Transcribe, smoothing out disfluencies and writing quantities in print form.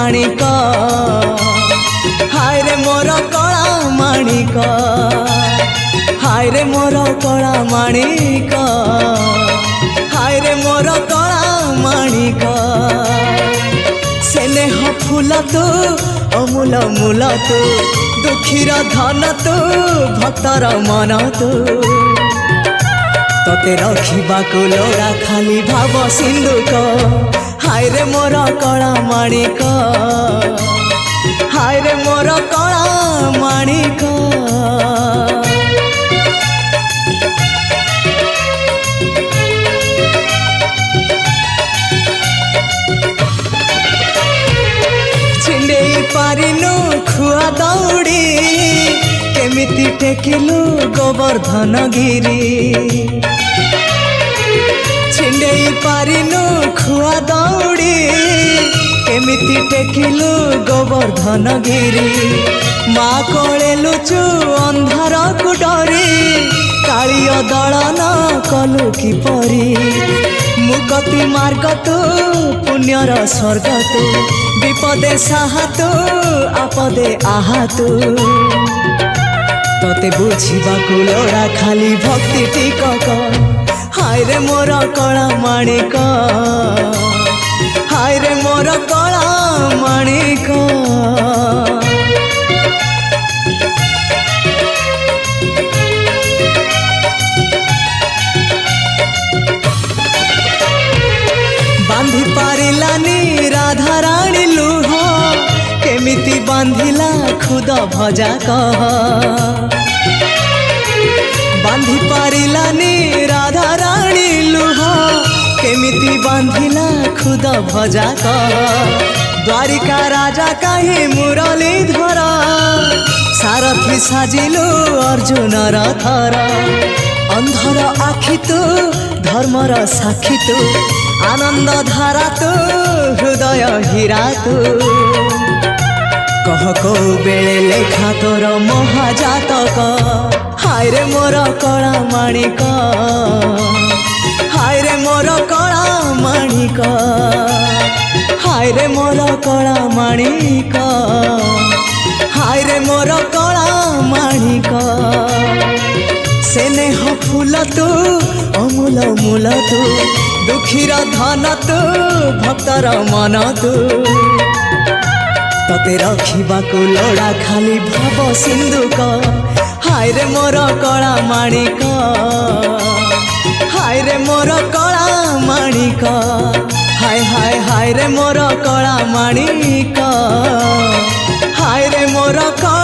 माणिक हाय रे मोर कला माणिक हाय रे मोर कला माणिक हाय रे मोर कला माणिक स्नेह फूल तू अमूल मूल तू दुखीर धन तू भक्तर मन तू तते रखिबाकु लोड़ा खाली भाव सिंधुक हाय रे मोर कला माणिक हाय रे मोर कला माणिक छिंडेई पारिनु खुआ दौड़ी केमिति टेकिलु गोवर्धन गिरी छिंडेई पारिनु खुआ दौड़ी केमिति टेकिलु गोवर्धन गिरी माँ कोले लुचु अंधार को डरी कालिय दलन कलु किपरी मुक्ति मार्ग तू पुण्यर स्वर्ग तू विपदे साहा तू आपदे आहा तू तते बुझिबाकु लोड़ा खाली भक्ति टिकक हाय रे मोर कला माणिक हाय रे मोर कला माणिक बांधी पारिलानी राधा रानी लुह केमिति बांधिला खुद भजा कह बांधी पारिलानी राधा रानी लुह केमिति बांधिला खुद भजा कह द्वारिका राजा कहीं मुरली धर सारथी साजिलु अर्जुन रथर अंधर आखि तू धर्मर साक्षी तू आनंद धारा तू हृदय हीरा तू कह को बेले लेखा तोर महाजातक हाय रे मोर कला माणिक हाय रे मोर कला माणिक हाय रे मोर कला माणिक हाय रे मोर कला माणिक स्नेह फूल तू अमूल मूल तू दुखीर धन तू भक्तर मन तू तते रखिबाकु लोड़ा खाली भाव सिंधुक हाय रे मोर कला माणिक हाय रे मोर कला माणिक हाय हाय हाय रे मोर कला माणिक हाय रे मोर कला